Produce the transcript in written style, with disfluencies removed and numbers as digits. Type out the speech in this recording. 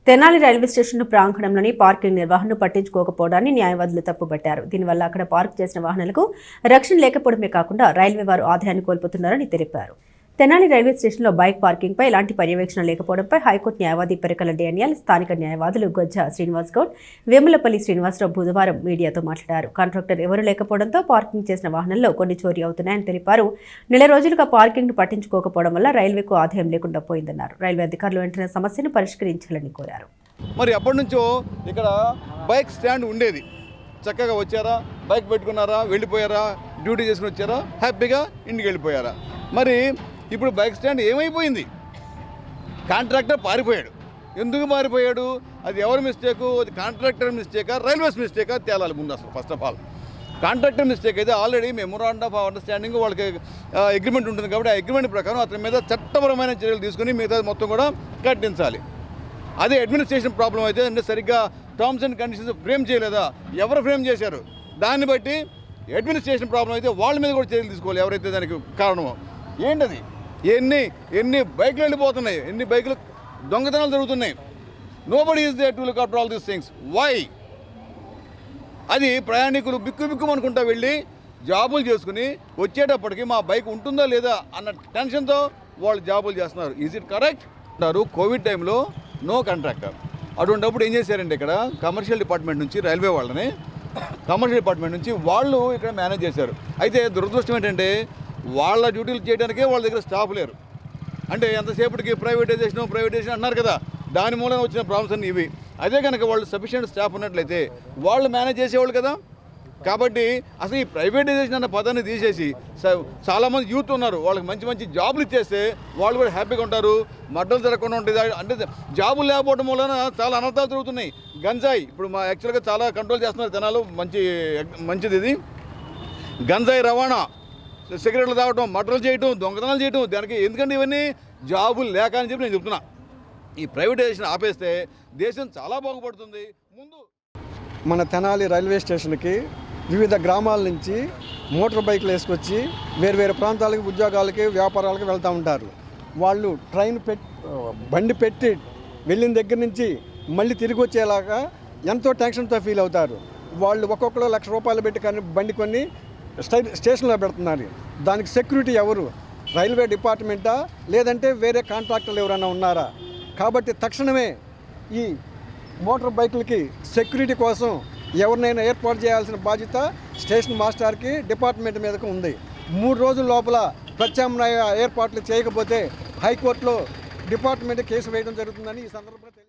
Tenali railway station ప్రాంగణంలోని parking నిర్వహణను పట్టించుకోకపోవడాన్ని న్యాయవాదులు తప్పుపట్టారు. దీనివల్ల అక్కడ పార్క్ చేసిన వాహనాలకు రక్షణ లేకపోవడమే కాకుండా రైల్వే వారు ఆదాయాన్ని కోల్పోతున్నారని తెలిపారు. తెనాలి రైల్వే స్టేషన్లో బైక్ పార్కింగ్పై ఎలాంటి పర్యవేక్షణ లేకపోవడంపై హైకోర్టు న్యాయవాది పెరకల డేనియల్, స్థానిక న్యాయవాదులు గొజ్జ శ్రీనివాస్ గౌడ్, వేములపల్లి శ్రీనివాసరావు బుధవారం మీడియాతో మాట్లాడారు. కాంట్రాక్టర్ ఎవరూ లేకపోవడంతో పార్కింగ్ చేసిన వాహనాల్లో కొన్ని చోరీ అవుతున్నాయని తెలిపారు. నెల రోజులుగా పార్కింగ్ను పట్టించుకోకపోవడం వల్ల రైల్వేకు ఆదాయం లేకుండా పోయిందన్నారు. రైల్వే అధికారులు వెంటనే సమస్యను పరిష్కరించాలని కోరారు. మరి అప్పటి నుంచో ఇక్కడ బైక్ స్టాండ్ ఉండేది. చక్కగా వచ్చారా, బైక్ పెట్టుకున్నారా, వెళ్ళిపోయారా, డ్యూటీ చేసుకుని వచ్చారా, హ్యాపీగా ఇంటికి వెళ్ళిపోయారా. మరి ఇప్పుడు బైక్ స్టాండ్ ఏమైపోయింది? కాంట్రాక్టర్ పారిపోయాడు. ఎందుకు పారిపోయాడు? అది ఎవరి మిస్టేకు? అది కాంట్రాక్టర్ మిస్టేకా, రైల్వేస్ మిస్టేకా తేలాలి ముందు. అసలు first of all contractor mistake అయితే ఆల్రెడీ మెమోరాండం ఆఫ్ అండర్స్టాండింగ్ వాళ్ళకి అగ్రిమెంట్ ఉంటుంది కాబట్టి ఆ అగ్రిమెంట్ ప్రకారం అతని మీద చట్టపరమైన చర్యలు తీసుకుని మిగతా మొత్తం కూడా కట్టించాలి. అదే అడ్మినిస్ట్రేషన్ ప్రాబ్లం అయితే అంటే సరిగ్గా టర్మ్స్ అండ్ కండిషన్స్ ఫ్రేమ్ చేయలేదా, ఎవరు ఫ్రేమ్ చేశారు, దాన్ని బట్టి అడ్మినిస్ట్రేషన్ ప్రాబ్లం అయితే వాళ్ళ మీద కూడా చర్యలు తీసుకోవాలి ఎవరైతే దానికి కారణమో. ఏంటది? ఎన్ని బైకులు వెళ్ళిపోతున్నాయి, ఎన్ని బైకులు దొంగతనాలు జరుగుతున్నాయి. Nobody is there to look after all these things. Why? అది ప్రయాణికులు బిక్కు అనుకుంటా వెళ్ళి జాబులు చేసుకుని వచ్చేటప్పటికి మా బైక్ ఉంటుందా లేదా అన్న టెన్షన్తో వాళ్ళు జాబులు చేస్తున్నారు. ఈజ్ ఇట్ కరెక్ట్ అంటారు? కోవిడ్ టైంలో నో కాంట్రాక్టర్. అటువంటిప్పుడు ఏం చేశారంటే ఇక్కడ కమర్షియల్ డిపార్ట్మెంట్ నుంచి రైల్వే వాళ్ళని కమర్షియల్ డిపార్ట్మెంట్ నుంచి వాళ్ళు ఇక్కడ మేనేజ్ చేశారు. అయితే దురదృష్టం ఏంటంటే వాళ్ళ డ్యూటీలు చేయడానికే వాళ్ళ దగ్గర స్టాఫ్ లేరు. అంటే ఎంతసేపటికి ప్రైవేటైజేషన్ అన్నారు కదా, దాని మూలన వచ్చిన ప్రాబ్లమ్స్ అన్నీ ఇవి. అదే కనుక వాళ్ళు సఫిషియెంట్ స్టాఫ్ ఉన్నట్లయితే వాళ్ళు మేనేజ్ చేసేవాళ్ళు కదా. కాబట్టి అసలు ఈ ప్రైవేటైజేషన్ అన్న పదాన్ని తీసేసి చాలామంది యూత్ ఉన్నారు, వాళ్ళకి మంచి జాబులు ఇచ్చేస్తే వాళ్ళు కూడా హ్యాపీగా ఉంటారు, మడ్డలు జరగకుండా ఉంటుంది. అంటే జాబులు లేకపోవడం వలన చాలా అనర్థాలు జరుగుతున్నాయి. గంజాయి ఇప్పుడు మా యాక్చువల్గా చాలా కంట్రోల్ చేస్తున్నారు జనాలు, మంచిది ఇది. గంజాయి రవాణా, సిగరెట్లు తాగటం, మడ్డలు చేయటం, దొంగతనాలు చేయటం, దానికి ఎందుకంటే ఇవన్నీ జాబులు లేక అని చెప్పి నేను చెప్తున్నా. ఈ ప్రైవేటైజేషన్ ఆపేస్తే దేశం చాలా బాగుపడుతుంది. ముందు మన తెనాలి రైల్వే స్టేషన్కి వివిధ గ్రామాల నుంచి మోటార్ బైకులు వేసుకొచ్చి వేరు ప్రాంతాలకి, ఉద్యోగాలకి, వ్యాపారాలకి వెళ్తూ ఉంటారు. వాళ్ళు బండి పెట్టి వెళ్ళిన దగ్గర నుంచి మళ్ళీ తిరిగి వచ్చేలాగా ఎంతో టెన్షన్తో ఫీల్ అవుతారు. వాళ్ళు ఒక్కొక్కరు ₹1,00,000 పెట్టి బండి కొన్ని స్టేషన్లో పెడుతున్నారు. దానికి సెక్యూరిటీ ఎవరు? రైల్వే డిపార్ట్మెంటా లేదంటే వేరే కాంట్రాక్టర్లు ఎవరైనా ఉన్నారా? కాబట్టి తక్షణమే ఈ మోటార్ బైకులకి సెక్యూరిటీ కోసం ఎవరినైనా ఏర్పాటు చేయాల్సిన బాధ్యత స్టేషన్ మాస్టర్కి, డిపార్ట్మెంట్ మీదకు ఉంది. 3 రోజుల లోపల ప్రత్యామ్నాయ ఏర్పాట్లు చేయకపోతే హైకోర్టులో డిపార్ట్మెంట్ కేసు వేయడం జరుగుతుందని ఈ సందర్భంగా